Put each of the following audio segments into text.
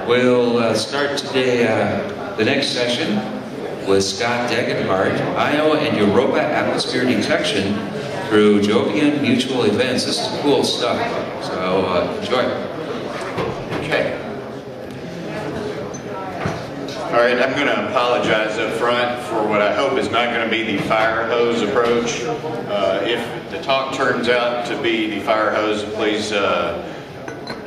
We'll start today the next session with Scott Degenhardt, IO and Europa atmosphere detection through Jovian Mutual Events. This is cool stuff, so enjoy. Okay. All right, I'm going to apologize up front for what I hope is not going to be the fire hose approach. If the talk turns out to be the fire hose, please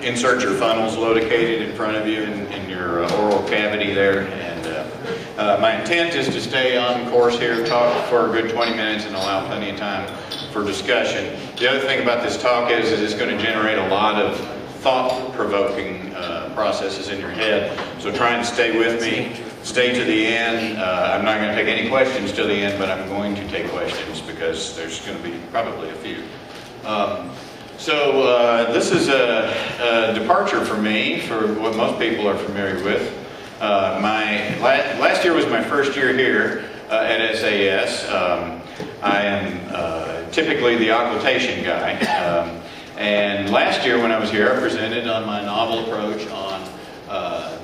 insert your funnels located in front of you in your oral cavity there. And my intent is to stay on course here, talk for a good 20 minutes and allow plenty of time for discussion. The other thing about this talk is it's going to generate a lot of thought-provoking processes in your head. So try and stay with me. Stay to the end. I'm not going to take any questions till the end, but I'm going to take questions because there's going to be probably a few. This is a departure for me, for what most people are familiar with. Last year was my first year here at SAS. I am typically the occultation guy. And last year when I was here, I presented on my novel approach on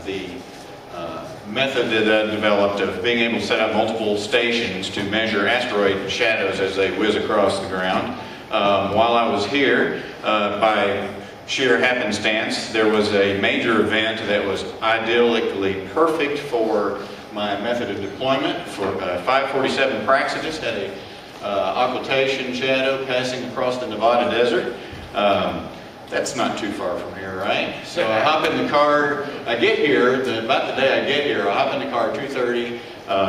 the method that I developed of being able to set up multiple stations to measure asteroid shadows as they whiz across the ground. While I was here, by sheer happenstance, there was a major event that was idyllically perfect for my method of deployment. For 547 Praxedis had a occultation shadow passing across the Nevada desert. That's not too far from here, right? So I hop in the car, I get here, about the day I get here, I hop in the car at 2:30,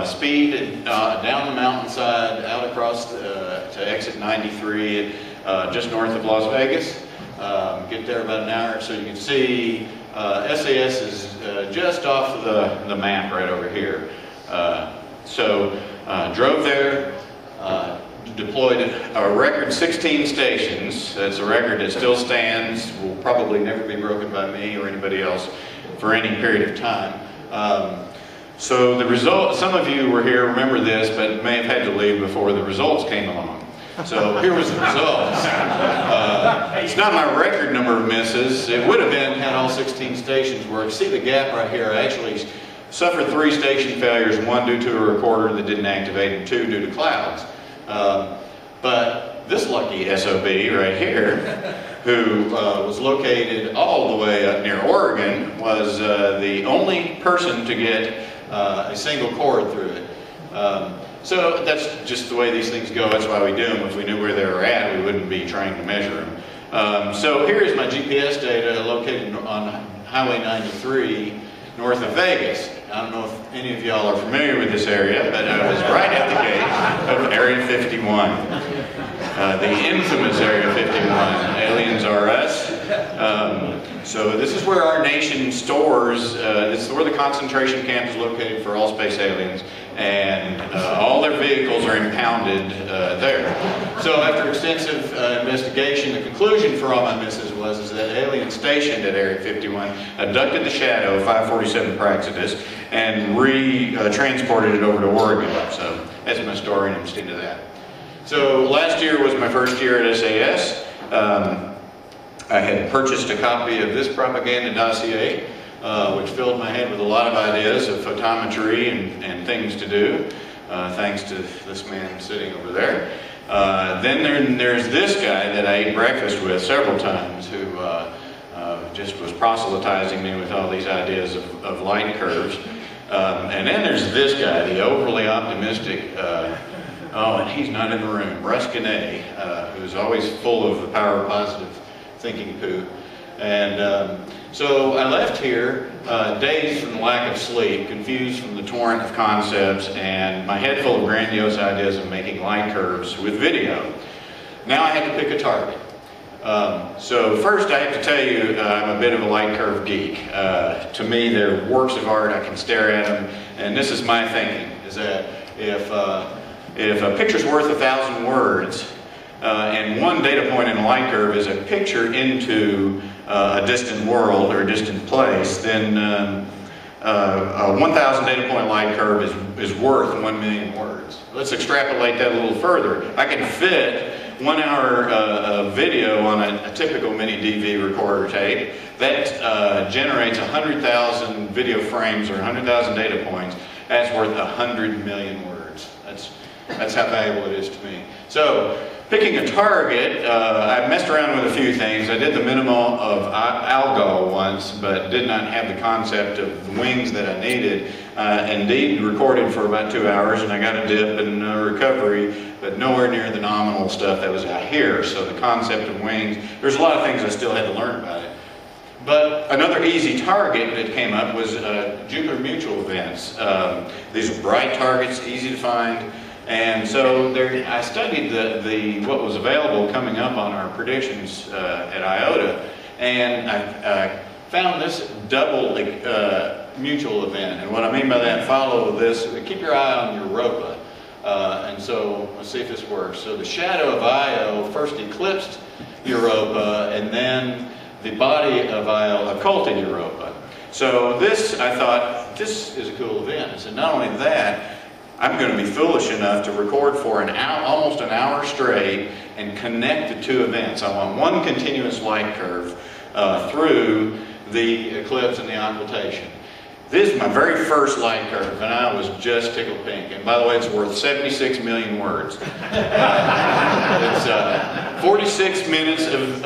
speed down the mountainside, out across to exit 93, just north of Las Vegas. Get there about an hour, so you can see SAS is just off the map right over here. Drove there, deployed a record 16 stations. That's a record that still stands, will probably never be broken by me or anybody else for any period of time. So the result, some of you were here, remember this, but may have had to leave before the results came along. So here was the results. It's not my record number of misses. It would have been had all 16 stations worked. See the gap right here? I actually suffered 3 station failures, 1 due to a recorder that didn't activate and 2 due to clouds. But this lucky SOB right here, who was located all the way up near Oregon, was the only person to get a single cord through it. So that's just the way these things go. That's why we do them. If we knew where they were at, we wouldn't be trying to measure them. So here is my GPS data located on Highway 93 north of Vegas. I don't know if any of y'all are familiar with this area, but I was right at the gate of Area 51. The infamous Area 51. Aliens are us. So this is where our nation stores, this is where the concentration camp is located for all space aliens, and all their vehicles are impounded there. So after extensive investigation, the conclusion for all my misses was that aliens stationed at Area 51 abducted the shadow of 547 Praxedis and transported it over to Oregon. So that's my story, and I'm sticking to that. So last year was my first year at SAS. I had purchased a copy of this propaganda dossier, which filled my head with a lot of ideas of photometry and things to do, thanks to this man sitting over there. Then there's this guy that I ate breakfast with several times, who just was proselytizing me with all these ideas of light curves. And then there's this guy, the overly optimistic, and he's not in the room, Russ Genet, who's always full of the power of positive thinking poo. And so I left here dazed from the lack of sleep, confused from the torrent of concepts, and my head full of grandiose ideas of making light curves with video. Now I had to pick a target. So first I have to tell you I'm a bit of a light curve geek. To me they're works of art. I can stare at them, and this is my thinking, is that if a picture's worth 1,000 words, and one data point in a light curve is a picture into a distant world or a distant place, then a 1,000 data point light curve is worth 1,000,000 words. Let's extrapolate that a little further. I can fit 1 hour video on a typical mini DV recorder tape, that generates 100,000 video frames or 100,000 data points. That's worth 100 million words. That's how valuable it is to me. So, picking a target, I messed around with a few things. I did the minimal of algal once, but did not have the concept of the wings that I needed. Indeed, recorded for about 2 hours, and I got a dip and recovery, but nowhere near the nominal stuff that was out here. So the concept of wings, there's a lot of things I still had to learn about it. But another easy target that came up was Jupiter Mutual events. These are bright targets, easy to find. And so I studied what was available coming up on our predictions at IOTA, and I found this double mutual event. And what I mean by that, follow this, keep your eye on Europa. And so let's see if this works. So the shadow of Io first eclipsed Europa, and then the body of Io occulted Europa. So this, I thought, this is a cool event. I said, not only that, I'm going to be foolish enough to record for almost an hour straight and connect the two events. I want one continuous light curve through the eclipse and the occultation. This is my very first light curve, and I was just tickled pink. And by the way, it's worth 76 million words. It's 46 minutes of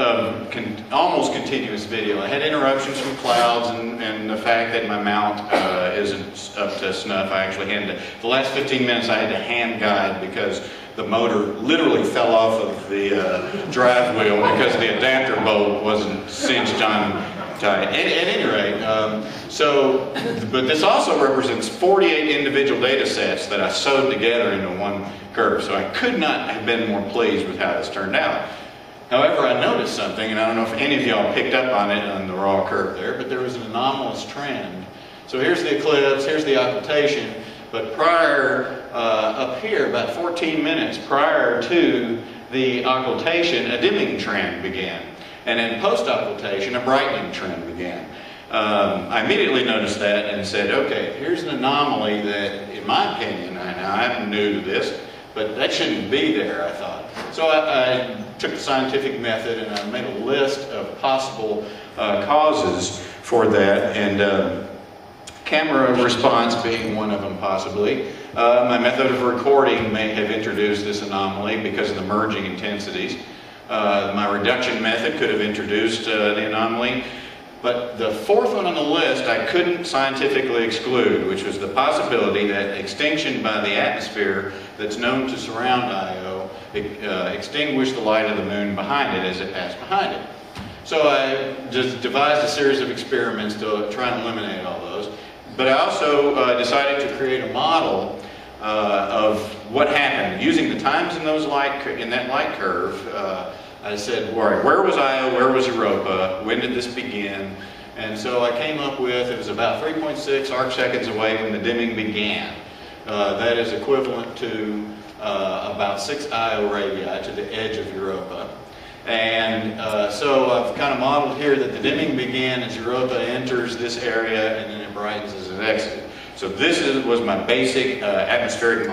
almost continuous video. I had interruptions from clouds and the fact that my mount isn't up to snuff. I actually had to, the last 15 minutes I had to hand guide because the motor literally fell off of the drive wheel because the adapter bolt wasn't cinched on tight. At any rate, but this also represents 48 individual data sets that I sewed together into one curve. So I could not have been more pleased with how this turned out. However, I noticed something, and I don't know if any of y'all picked up on it on the raw curve there, but there was an anomalous trend. So here's the eclipse, here's the occultation, but prior, up here, about 14 minutes prior to the occultation, a dimming trend began. And in post-occultation, a brightening trend began. I immediately noticed that and said, okay, here's an anomaly that, in my opinion, now I'm new to this, but that shouldn't be there, I thought. So I took the scientific method and I made a list of possible causes for that, and camera response being one of them possibly. My method of recording may have introduced this anomaly because of the merging intensities. My reduction method could have introduced the anomaly. But the fourth one on the list I couldn't scientifically exclude, which was the possibility that extinction by the atmosphere that's known to surround Io extinguished the light of the moon behind it as it passed behind it. So I just devised a series of experiments to try and eliminate all those. But I also decided to create a model of what happened using the times in that light curve. I said, all right, where was Io, where was Europa, when did this begin? And so I came up with, it was about 3.6 arc seconds away when the dimming began. That is equivalent to about 6 Io radii to the edge of Europa. And so I've kind of modeled here that the dimming began as Europa enters this area and then it brightens as it exits. So this was my basic atmospheric model.